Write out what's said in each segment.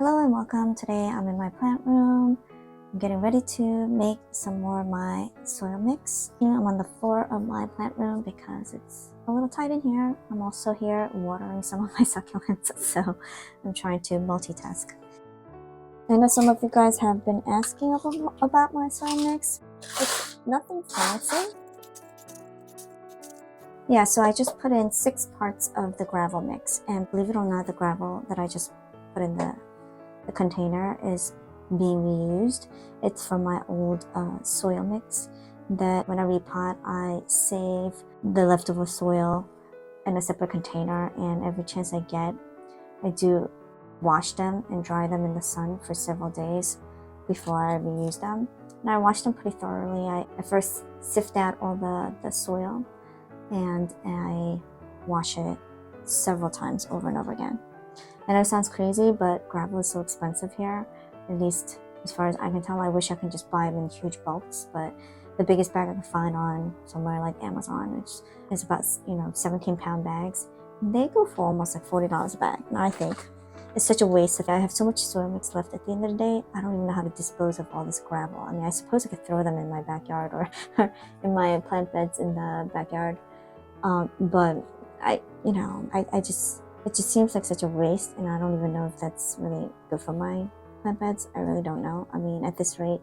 Hello and welcome. Today I'm in my plant room. I'm getting ready to make some more of my soil mix. I'm on the floor of my plant room because it's a little tight in here. I'm also here watering some of my succulents, so I'm trying to multitask. I know some of you guys have been asking about my soil mix. It's nothing fancy. Yeah, so I just put in 6 parts of the gravel mix, and believe it or not, the gravel that I just put in the container is being reused. It's from my old soil mix that when I repot, I save the leftover soil in a separate container, and every chance I get, I do wash them and dry them in the sun for several days before I reuse them. And I wash them pretty thoroughly. I first sift out all the soil and I wash it several times over and over again. I know it sounds crazy, but gravel is so expensive here, at least as far as I can tell. I wish I could just buy them in huge bulks, but the biggest bag I can find on somewhere like Amazon, which is about 17-pound bags, they go for almost like $40 a bag. And I think it's such a waste. If I have so much soil mix left at the end of the day, I don't even know how to dispose of all this gravel. I mean, I suppose I could throw them in my backyard or in my plant beds in the backyard, but it just seems like such a waste, and I don't even know if that's really good for my plant beds. I really don't know. I mean, at this rate,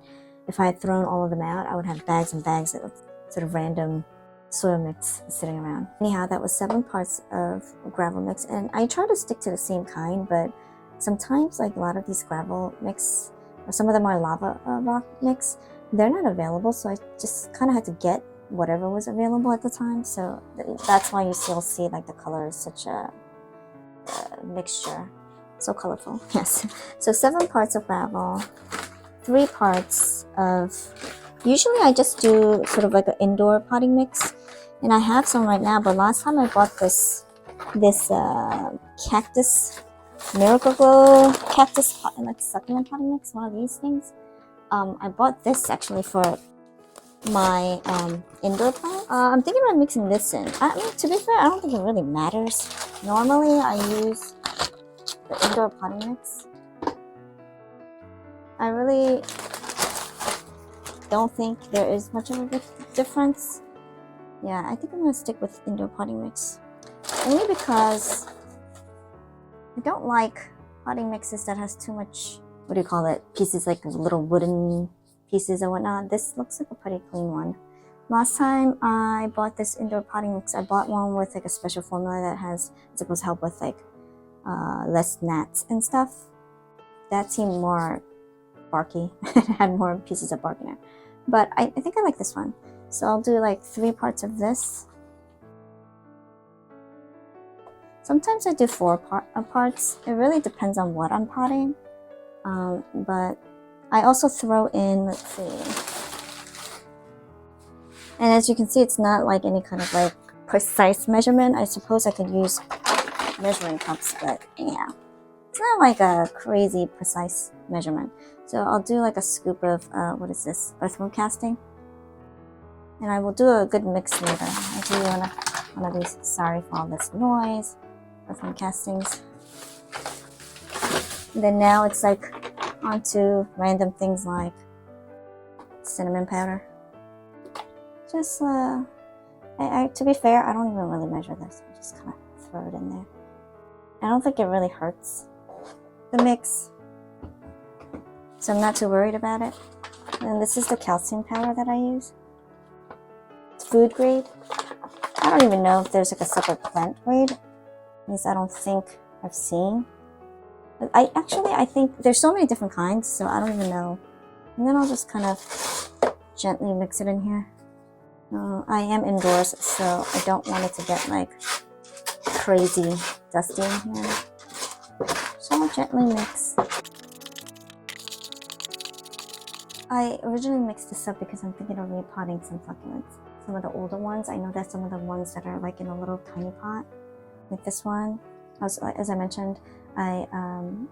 if I had thrown all of them out, I would have bags and bags of sort of random soil mix sitting around. Anyhow, that was 7 parts of gravel mix, and I try to stick to the same kind, but sometimes, like a lot of these gravel mix, or some of them are lava rock mix, they're not available, so I just kind of had to get whatever was available at the time. So that's why you still see like the color is such a mixture, so colorful. Yes. So 7 parts of gravel, 3 parts of, usually I just do sort of like an indoor potting mix, and I have some right now, but last time I bought this cactus Miracle Glow cactus like succulent potting mix, one of these things. I bought this actually for my indoor plant. I'm thinking about mixing this in. I mean, to be fair, I don't think it really matters. Normally I use the indoor potting mix. I really don't think there is much of a difference. Yeah, I think I'm gonna stick with indoor potting mix, only because I don't like potting mixes that has too much, what do you call it, pieces, like little wooden pieces and whatnot. This looks like a pretty clean one. Last time I bought this indoor potting mix, I bought one with like a special formula that has, it's supposed to help with like less gnats and stuff. That seemed more barky. It had more pieces of bark in it. But I think I like this one. So I'll do like 3 parts of this. Sometimes I do 4 parts. It really depends on what I'm potting. But I also throw in, let's see. And as you can see, it's not like any kind of like precise measurement. I suppose I could use measuring cups, but yeah, it's not like a crazy precise measurement. So I'll do like a scoop of, what is this, earthworm casting? And I will do a good mix later. I do one of these, sorry for all this noise, earthworm castings. And then now it's like onto random things like cinnamon powder. Just, to be fair, I don't even really measure this. I just kind of throw it in there. I don't think it really hurts the mix, so I'm not too worried about it. And this is the calcium powder that I use. It's food grade. I don't even know if there's like a separate plant grade. At least I don't think I've seen. But I think there's so many different kinds, so I don't even know. And then I'll just kind of gently mix it in here. I am indoors, so I don't want it to get like crazy dusty in here. So I'll gently mix. I originally mixed this up because I'm thinking of repotting some succulents. Some of the older ones, I know that some of the ones that are like in a little tiny pot, like this one, as I mentioned, I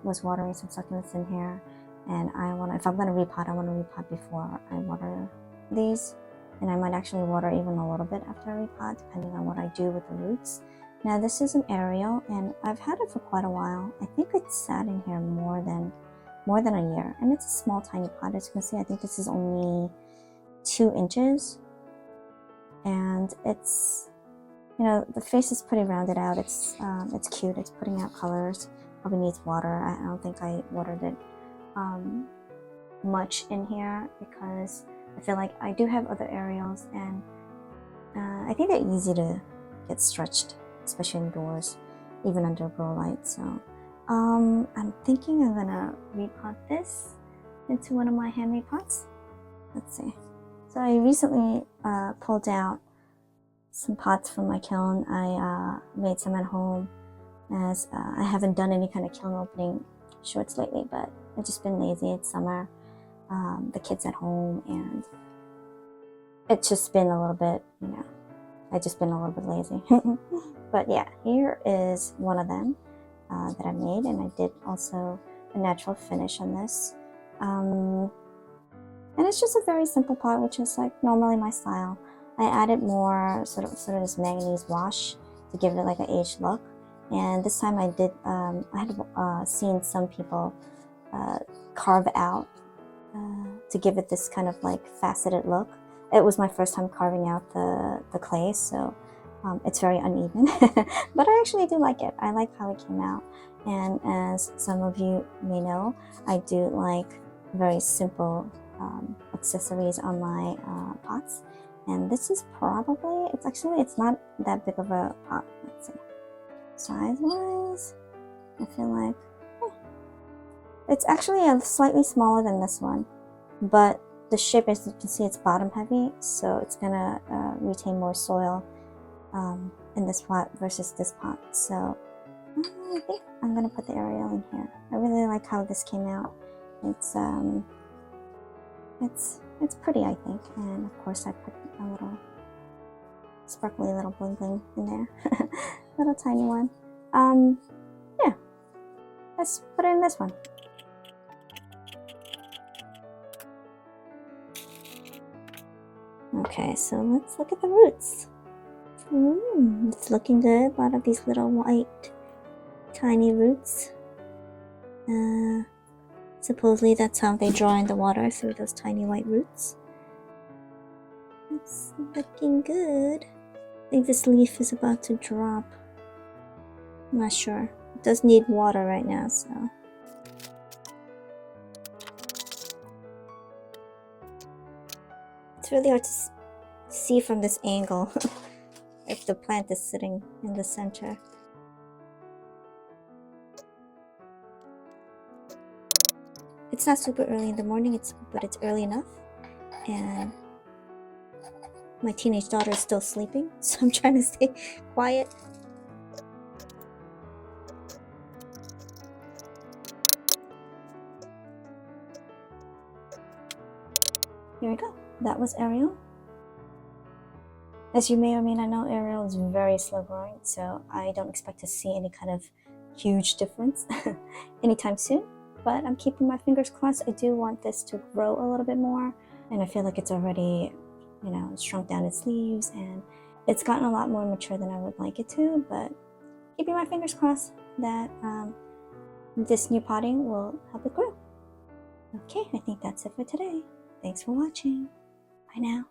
was watering some succulents in here, and if I'm going to repot, I want to repot before I water these. And I might actually water even a little bit after I repot, depending on what I do with the roots. Now this is an Ariel, and I've had it for quite a while. I think it sat in here more than a year, and it's a small tiny pot. As you can see, I think this is only 2 inches, and it's, you know, the face is pretty rounded out. It's cute. It's putting out colors. Probably needs water. I don't think I watered it much in here because I feel like I do have other Ariels, and I think they're easy to get stretched, especially indoors, even under grow light. So I'm thinking I'm gonna repot this into one of my handmade pots. Let's see. So I recently pulled out some pots from my kiln. I made some at home, as I haven't done any kind of kiln opening shorts lately, but I've just been lazy. It's summer, the kids at home, and it's just been a little bit, you know, I've just been a little bit lazy. But yeah, here is one of them that I made, and I did also a natural finish on this. And it's just a very simple pot, which is like normally my style. I added more sort of this manganese wash to give it like an aged look. And this time I did, I had seen some people carve out to give it this kind of like faceted look. It was my first time carving out the clay, so it's very uneven, but I actually do like it. I like how it came out. And as some of you may know, I do like very simple accessories on my pots. And this is probably, it's not that big of a pot. Let's see. Size-wise, I feel like it's actually slightly smaller than this one, but the shape, as you can see, it's bottom heavy, so it's gonna retain more soil in this pot versus this pot. So I think I'm gonna put the Ariel in here. I really like how this came out. It's pretty, I think, and of course I put a little sparkly little bling bling in there. Little tiny one. Yeah, let's put it in this one. Okay, so let's look at the roots. It's looking good. A lot of these little white tiny roots. Supposedly that's how they draw in the water, through those tiny white roots. It's looking good. I think this leaf is about to drop. I'm not sure. It does need water right now, so. It's really hard to see from this angle if the plant is sitting in the center. It's not super early in the morning, but it's early enough. And my teenage daughter is still sleeping, so I'm trying to stay quiet. Here we go. That was Ariel. As you may or may not know, Ariel is very slow growing, so I don't expect to see any kind of huge difference anytime soon. But I'm keeping my fingers crossed. I do want this to grow a little bit more, and I feel like it's already, you know, shrunk down its leaves, and it's gotten a lot more mature than I would like it to. But keeping my fingers crossed that this new potting will help it grow. Okay, I think that's it for today. Thanks for watching. Bye now.